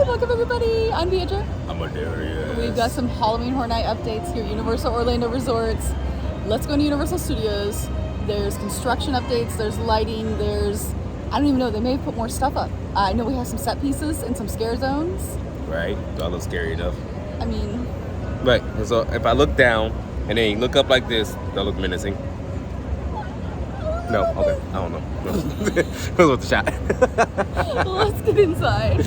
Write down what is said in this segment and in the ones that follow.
Welcome everybody. I'm Beatrice. I'm Adarius. We've got some Halloween Horror Night updates here at Universal Orlando Resorts. Let's go to Universal Studios. There's construction updates, there's lighting, I don't even know, they may have put more stuff up. I know we have some set pieces and some scare zones. Right? Do I look scary enough? I mean... Right, so if I look down and then you look up like this, do I look menacing? No? Okay, I don't know. That was the shot. Let's get inside.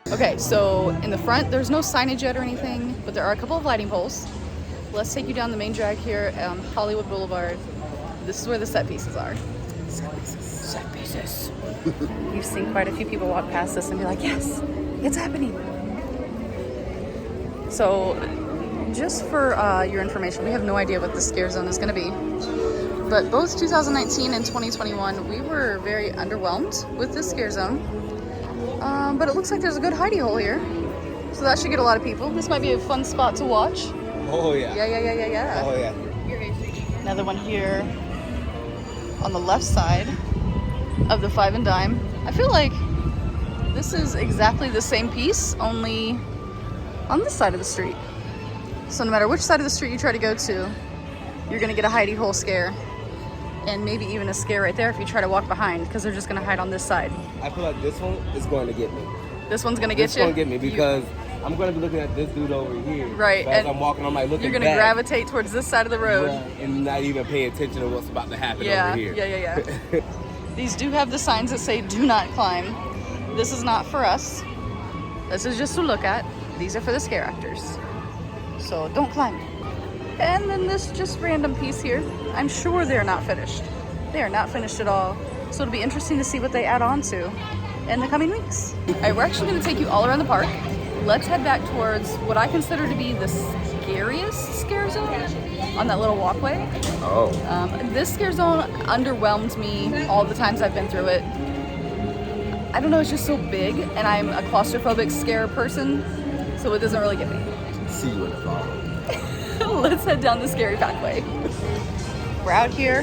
Okay, so in the front, there's no signage yet or anything, but there are a couple of lighting poles. Let's take you down the main drag here on Hollywood Boulevard. This is where the set pieces are. Set pieces. You've seen quite a few people walk past this and be like, yes, it's happening. So just for your information, we have no idea what the scare zone is going to be. But both 2019 and 2021, we were very underwhelmed with this scare zone. But it looks like there's a good hidey hole here. So that should get a lot of people. This might be a fun spot to watch. Oh, yeah. Yeah. Oh, yeah. Another one here on the left side of the Five and Dime. I feel like this is exactly the same piece, only on this side of the street. So no matter which side of the street you try to go to, you're gonna get a hidey hole scare. And maybe even a scare right there if you try to walk behind, because they're just gonna hide on this side. I feel like this one is going to get me. This one's gonna get you? This one's going to get me because I'm going to be looking at this dude over here. Right. As I'm walking, I'm like looking You're gonna back, gravitate towards this side of the road. and not even pay attention to what's about to happen over here. Yeah. These do have the signs that say do not climb. This is not for us. This is just to look at. These are for the scare actors. So don't climb. And then this just random piece here. I'm sure they're not finished. They are not finished at all. So it'll be interesting to see what they add on to in the coming weeks. All right, we're actually gonna take you all around the park. Let's head back towards what I consider to be the scariest scare zone on that little walkway. Oh. This scare zone underwhelmed me all the times I've been through it. I don't know, it's just so big, and I'm a claustrophobic scare person, so it doesn't really get me. See you in the fall. Let's head down the scary pathway. We're out here,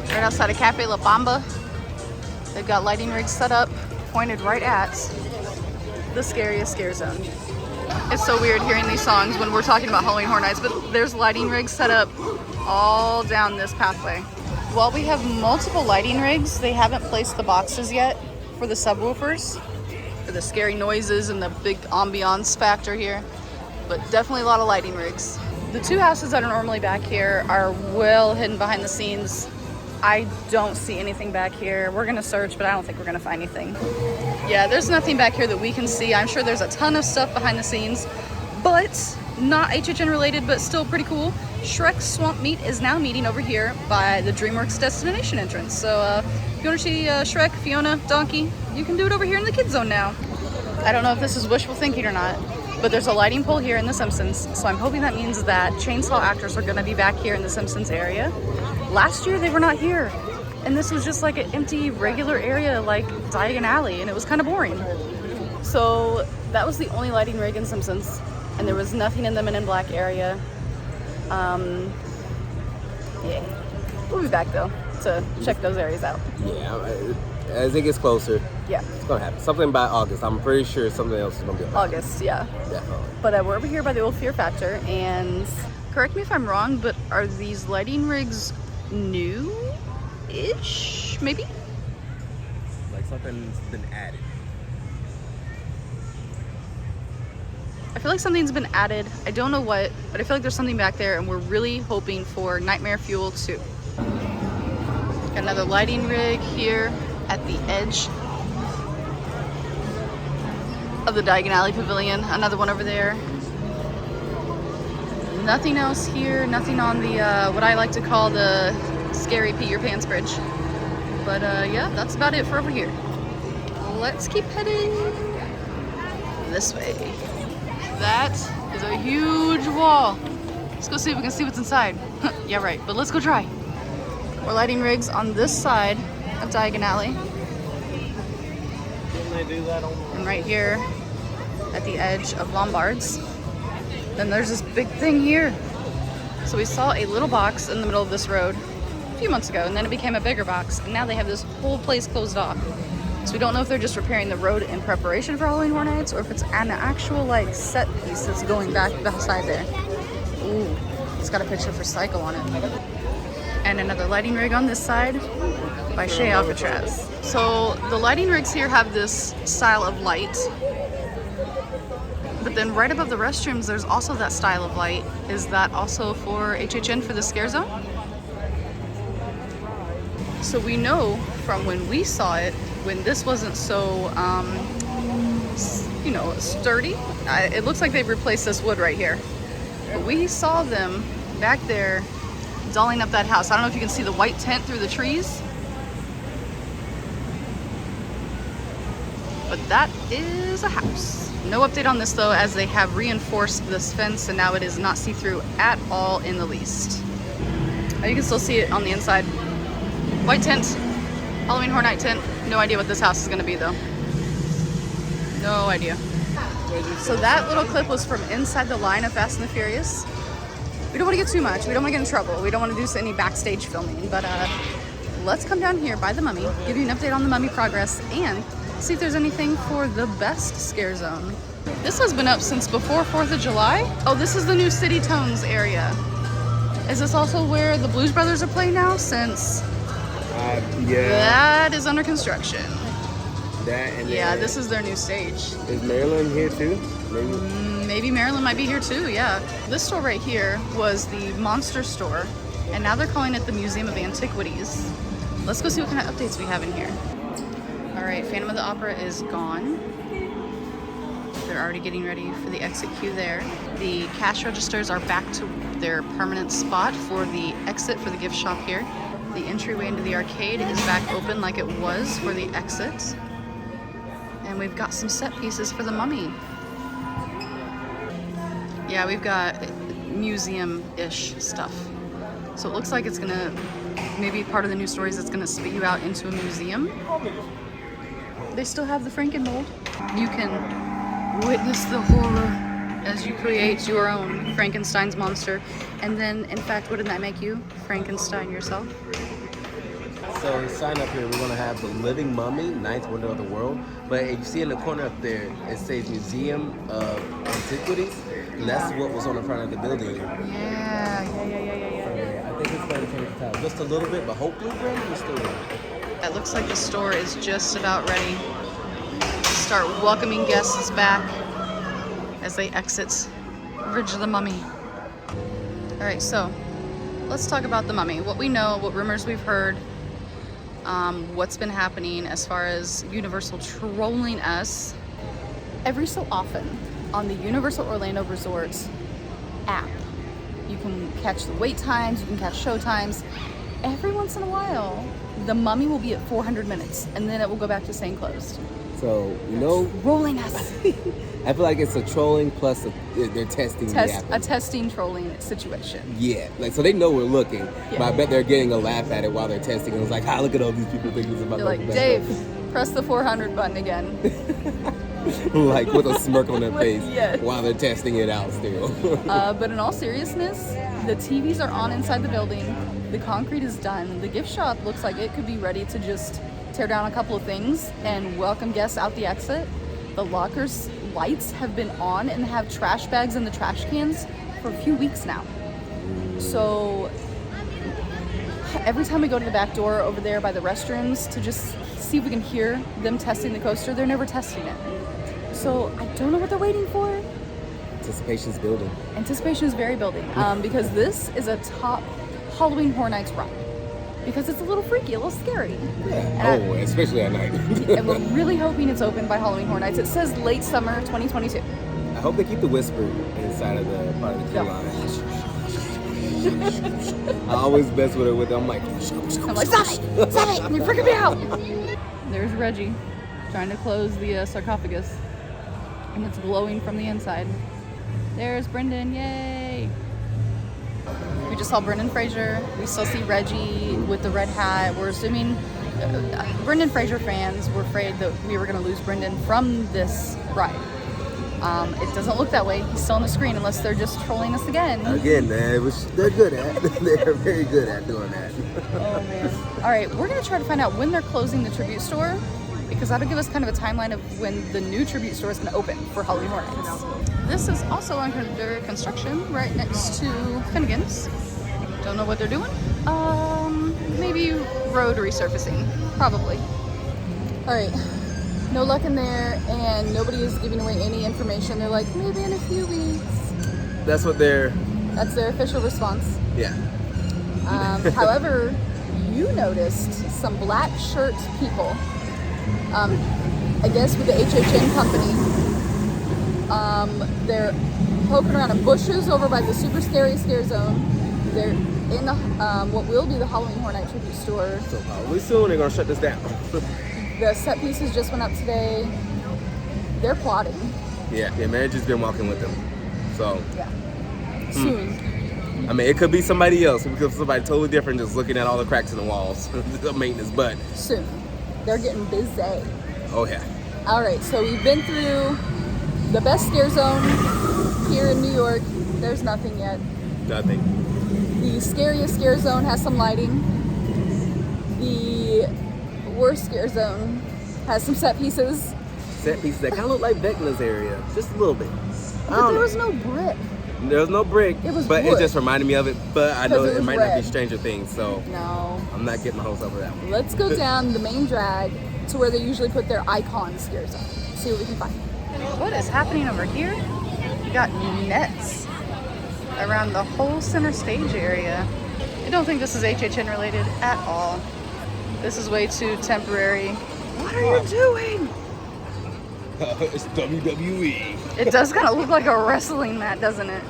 right outside of Cafe La Bamba. They've got lighting rigs set up, pointed right at the scariest scare zone. It's so weird hearing these songs when we're talking about Halloween Horror Nights, but there's lighting rigs set up all down this pathway. While we have multiple lighting rigs, they haven't placed the boxes yet for the subwoofers, for the scary noises and the big ambiance factor here, but definitely a lot of lighting rigs. The two houses that are normally back here are well hidden behind the scenes. I don't see anything back here. We're gonna search, but I don't think we're gonna find anything. Yeah, there's nothing back here that we can see. I'm sure there's a ton of stuff behind the scenes, but not HHN related, but still pretty cool. Shrek's Swamp Meet is now meeting over here by the DreamWorks Destination entrance. So if you wanna see Shrek, Fiona, Donkey, you can do it over here in the kids zone now. I don't know if this is wishful thinking or not, but there's a lighting pole here in The Simpsons, so I'm hoping that means that chainsaw actors are gonna be back here in The Simpsons area. Last year they were not here, and this was just like an empty regular area like Diagon Alley, and it was kind of boring. So that was the only lighting rig in Simpsons, and there was nothing in the Men in Black area. Yeah, we'll be back though to check those areas out. Yeah, as it gets closer, yeah, it's gonna happen. Something by August. I'm pretty sure something else is gonna be about August. Yeah, definitely. But we're over here by the old Fear Factor, and correct me if I'm wrong, but are these lighting rigs new-ish, maybe? Like something's been added. I feel like something's been added. I don't know what, but I feel like there's something back there, and we're really hoping for Nightmare Fuel 2. Got another lighting rig here at the edge of the Diagon Alley Pavilion. Another one over there. Nothing else here. Nothing on the what I like to call the scary pee your pants bridge. But yeah, that's about it for over here. Let's keep heading this way. That is a huge wall. Let's go see if we can see what's inside. Yeah, right, but let's go try. We're lighting rigs on this side of Diagon Alley. Didn't they do that on? And right here at the edge of Lombard's. Then there's this big thing here. So we saw a little box in the middle of this road a few months ago, and then it became a bigger box, and now they have this whole place closed off. So we don't know if they're just repairing the road in preparation for Halloween Horror Nights, or if it's an actual like set piece that's going back beside there. Ooh, it's got a picture for Psycho on it. And another lighting rig on this side by Shea Alcatraz. So the lighting rigs here have this style of light, but then right above the restrooms there's also that style of light. Is that also for HHN for the scare zone? So we know from when we saw it, when this wasn't so, you know, sturdy. It looks like they've replaced this wood right here. But we saw them back there dolling up that house. I don't know if you can see the white tent through the trees. But that is a house. No update on this though, as they have reinforced this fence and now it is not see-through at all in the least. You can still see it on the inside. White tent, Halloween Horror Night tent. No idea what this house is gonna be though. No idea. So that little clip was from inside the line of Fast and the Furious. We don't want to get too much. We don't want to get in trouble. We don't want to do any backstage filming. But let's come down here by the Mummy, give you an update on the Mummy progress, and see if there's anything for the best scare zone. This has been up since before 4th of July. Oh, this is the new City Tones area. Is this also where the Blues Brothers are playing now? Since yeah, that is under construction. that and Yeah, this is their new stage. Is Maryland here too? Maybe Maryland might be here too, yeah. This store right here was the Monster Store, and now they're calling it the Museum of Antiquities. Let's go see what kind of updates we have in here. All right, Phantom of the Opera is gone. They're already getting ready for the exit queue there. The cash registers are back to their permanent spot for the exit for the gift shop here. The entryway into the arcade is back open like it was for the exit. And we've got some set pieces for the Mummy. Yeah, we've got museum-ish stuff. So it looks like it's gonna, maybe part of the new story is it's gonna spit you out into a museum. They still have the Frankenmold. You can witness the horror as you create your own Frankenstein's monster. And then, in fact, what did that make you? Frankenstein yourself? So sign up here, we're gonna have the Living Mummy, Ninth Wonder of the World. But if you see in the corner up there, it says Museum of Antiquities. And that's what was on the front of the building. Yeah. I think it's going to change the time just a little bit, but hopefully we're still there. It looks like the store is just about ready to start welcoming guests back as they exit Ridge of the Mummy. All right, so let's talk about the Mummy. What we know, what rumors we've heard, what's been happening as far as Universal trolling us. Every so often on the Universal Orlando Resort app, you can catch the wait times, you can catch show times. Every once in a while, the Mummy will be at 400 minutes and then it will go back to staying closed. So, you know, Rolling us. I feel like it's a trolling plus they're testing the app. A testing trolling situation. Yeah, like so they know we're looking, Yeah. but I bet they're getting a laugh at it while they're testing. And it's like, look at all these people thinking it's about They're like, to Dave, press the 400 button again. like with a smirk on their face Yes. while they're testing it out still. But in all seriousness, the TVs are on inside the building. The concrete is done. The gift shop looks like it could be ready to just tear down a couple of things and welcome guests out the exit. The lockers lights have been on and have trash bags in the trash cans for a few weeks now. So every time we go to the back door over there by the restrooms to just see if we can hear them testing the coaster, they're never testing it. So I don't know what they're waiting for. Anticipation's building. Anticipation is very building because this is a top Halloween Horror Nights ride because it's a little freaky, a little scary. Yeah. Especially at night. And we're really hoping it's open by Halloween Horror Nights. It says late summer 2022. I hope they keep the whisper inside of the part of the queue line. I always mess with it with them. I'm like, stop it! You're freaking me out! There's Reggie trying to close the sarcophagus, and it's glowing from the inside. There's Brendan, yay! We just saw Brendan Fraser. We still see Reggie with the red hat. We're assuming Brendan Fraser fans were afraid that we were going to lose Brendan from this ride. It doesn't look that way. He's still on the screen unless they're just trolling us again. Again, they're good at. They're very good at doing that. Oh man. All right, we're gonna try to find out when they're closing the tribute store, because that'll give us kind of a timeline of when the new tribute store is gonna open for Halloween Horror Nights. This is also under construction right next to Finnegan's. Don't know what they're doing. Maybe road resurfacing, probably. All right, no luck in there, and nobody is giving away any information. They're like, maybe in a few weeks. That's their official response. Yeah. However, you noticed some black shirt people, I guess with the HHN company. They're poking around in bushes over by the super scary scare zone. They're in the what will be the Halloween Horror Night tribute store. So probably soon they're gonna shut this down. The set pieces just went up today. They're plotting. Yeah, manager's been walking with them. So yeah, soon. I mean, it could be somebody else. It could be somebody totally different, just looking at all the cracks in the walls, the maintenance. But soon, they're getting busy. Oh yeah. All right, so we've been through the best scare zone here in New York. There's nothing yet. Nothing. The scariest scare zone has some lighting. The worst scare zone has some set pieces. Set pieces that kind of look like Vecna's area, just a little bit. But there was no brick. There was no brick, it was but wood. It just reminded me of it. But I know it might red. not be Stranger Things, so no, I'm not getting my hopes up for that one. Let's go down the main drag to where they usually put their icon scare zone. See what we can find. What is happening over here? You got nets around the whole center stage area. I don't think this is HHN related at all. This is way too temporary. What are you doing? It's WWE. It does kind of look like a wrestling mat, doesn't it?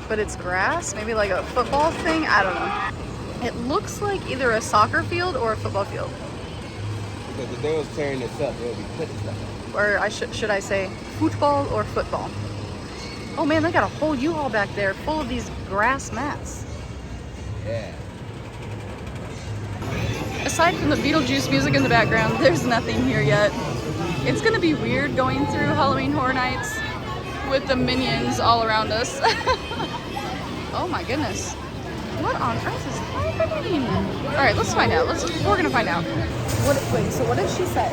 But it's grass, maybe like a football thing. I don't know. It looks like either a soccer field or a football field. Because if they was tearing this up, they would be putting stuff up. Or should I say football or football? Oh man, they got a whole U-Haul back there full of these grass mats. Yeah. Aside from the Beetlejuice music in the background, there's nothing here yet. It's gonna be weird going through Halloween Horror Nights with the minions all around us. Oh my goodness. What on earth is happening? All right, let's find out. We're gonna find out. Wait, so what did she say?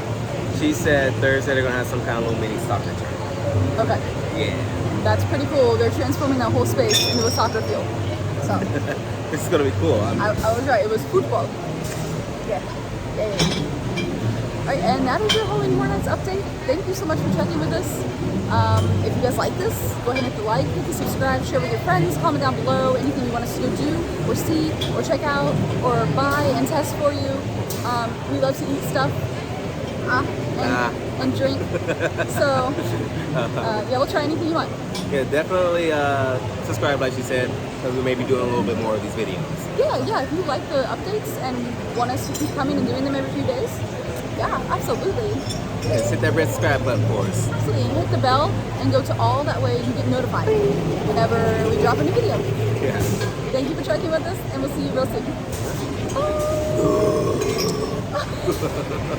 She said Thursday they're gonna have some kind of little mini soccer tournament. Okay. Yeah. That's pretty cool. They're transforming that whole space into a soccer field. So. This is gonna be cool. I was right. It was football. Yeah. All right, and that is your Halloween Horror Nights update. Thank you so much for checking with us. If you guys like this, go ahead and hit the like, hit the subscribe, share with your friends, comment down below anything you want us to go do or see or check out or buy and test for you. We love to eat stuff and drink. So yeah, we'll try anything you want. Yeah, definitely subscribe, like she said, because we may be doing a little bit more of these videos. Yeah. If you like the updates and want us to keep coming and doing them every few days, yeah, absolutely. Just hit that red subscribe button for us. Absolutely. And hit the bell and go to all. That way you get notified whenever we drop a new video. Yeah. Thank you for checking with us, and we'll see you real soon. Bye.